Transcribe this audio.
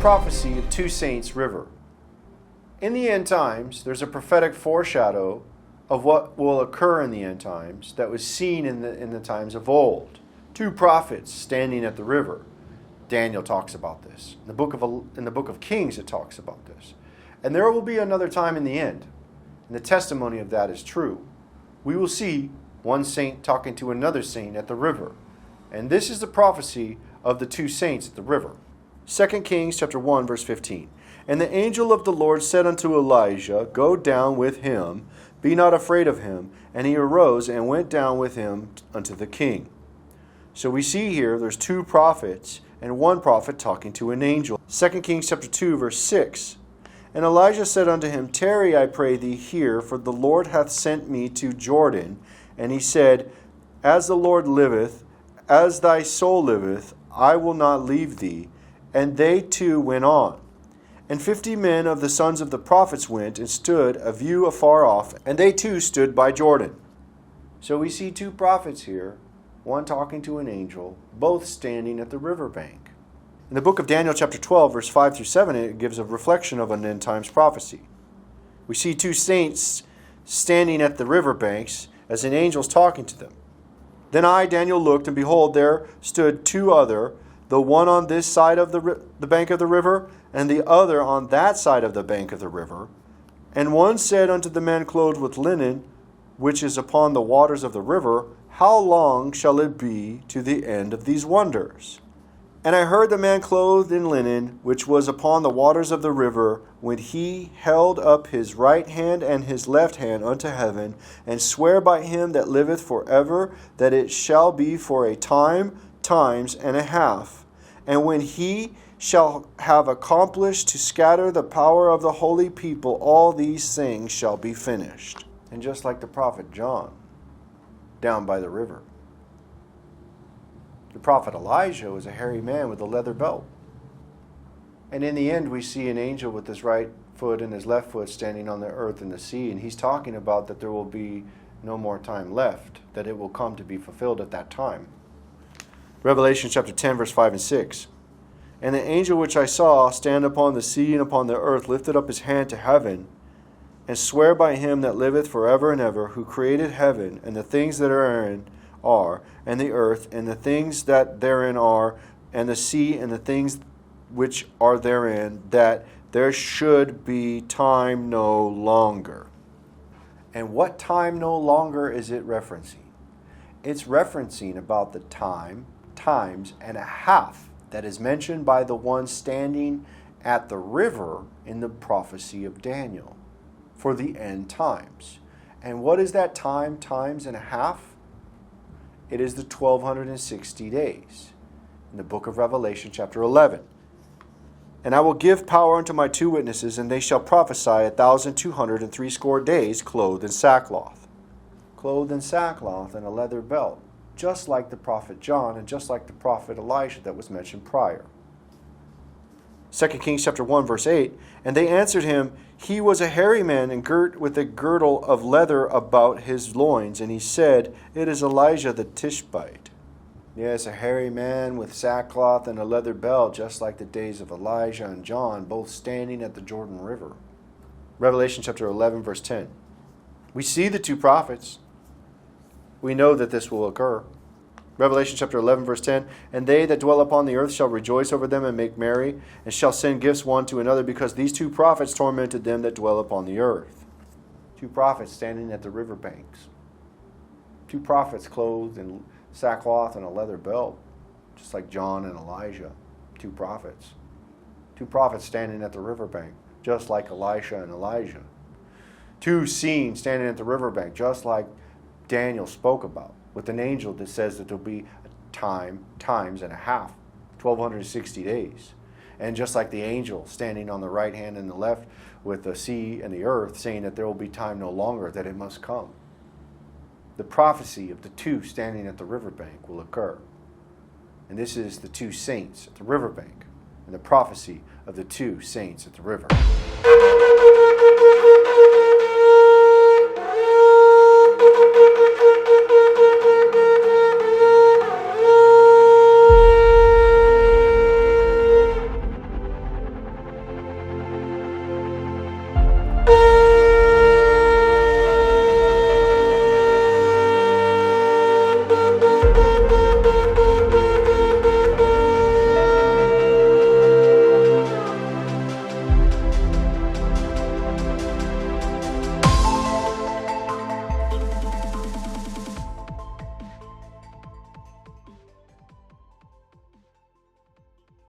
prophecy of two saints river. In the end times, there's a prophetic foreshadow of what will occur in the end times that was seen in the times of old. Two prophets standing at the river. Daniel talks about this. In the book of Kings, it talks about this. And there will be another time in the end. And the testimony of that is true. We will see one saint talking to another saint at the river. And this is the prophecy of the two saints at the river. 2 Kings chapter 1, verse 15. And the angel of the Lord said unto Elijah, Go down with him, be not afraid of him. And he arose and went down with him unto the king. So we see here there's two prophets and one prophet talking to an angel. 2 Kings chapter 2, verse 6. And Elijah said unto him, Tarry, I pray thee, here, for the Lord hath sent me to Jordan. And he said, As the Lord liveth, as thy soul liveth, I will not leave thee. And they two went on. And 50 men of the sons of the prophets went and stood a view afar off, and they too stood by Jordan. So we see two prophets here, one talking to an angel, both standing at the riverbank. In the book of Daniel chapter 12, verse 5 through 7, it gives a reflection of an end times prophecy. We see two saints standing at the riverbanks as an angel's talking to them. Then I, Daniel, looked, and behold, there stood two other, the one on this side of the bank of the river, and the other on that side of the bank of the river. And one said unto the man clothed with linen, which is upon the waters of the river, How long shall it be to the end of these wonders? And I heard the man clothed in linen, which was upon the waters of the river, when he held up his right hand and his left hand unto heaven, and swear by him that liveth for ever, that it shall be for a time, times, and a half. And when he shall have accomplished to scatter the power of the holy people, all these things shall be finished. And just like the prophet John, down by the river. The prophet Elijah was a hairy man with a leather belt. And in the end, we see an angel with his right foot and his left foot standing on the earth and the sea. And he's talking about that there will be no more time left, that it will come to be fulfilled at that time. Revelation chapter 10, verse 5 and 6. And the angel which I saw stand upon the sea and upon the earth lifted up his hand to heaven, and swear by him that liveth forever and ever, who created heaven, and the things that are, and the earth, and the things that therein are, and the sea, and the things which are therein, that there should be time no longer. And what time no longer is it referencing? It's referencing about the times and a half that is mentioned by the one standing at the river in the prophecy of Daniel for the end times. And what is that times and a half? It is the 1260 days in the book of Revelation chapter 11. And I will give power unto my two witnesses, and they shall prophesy 1,260 days, clothed in sackcloth. Clothed in sackcloth and a leather belt, just like the prophet John and just like the prophet Elisha that was mentioned prior. 2 Kings chapter 1, verse 8, And they answered him, He was a hairy man, and girt with a girdle of leather about his loins. And he said, It is Elijah the Tishbite. Yes, a hairy man with sackcloth and a leather belt, just like the days of Elijah and John, both standing at the Jordan River. Revelation chapter 11, verse 10. We see the two prophets. We know that this will occur. Revelation chapter 11, verse 10, And they that dwell upon the earth shall rejoice over them and make merry, and shall send gifts one to another, because these two prophets tormented them that dwell upon the earth. Two prophets standing at the riverbanks. Two prophets clothed in sackcloth and a leather belt, just like John and Elijah. Two prophets. Two prophets standing at the riverbank, just like Elisha and Elijah. Two scenes standing at the riverbank, just like Daniel spoke about, with an angel that says that there'll be a times and a half, 1260 days. And just like the angel standing on the right hand and the left with the sea and the earth, saying that there will be time no longer, that it must come. The prophecy of the two standing at the riverbank will occur. And this is the two saints at the riverbank, and the prophecy of the two saints at the river.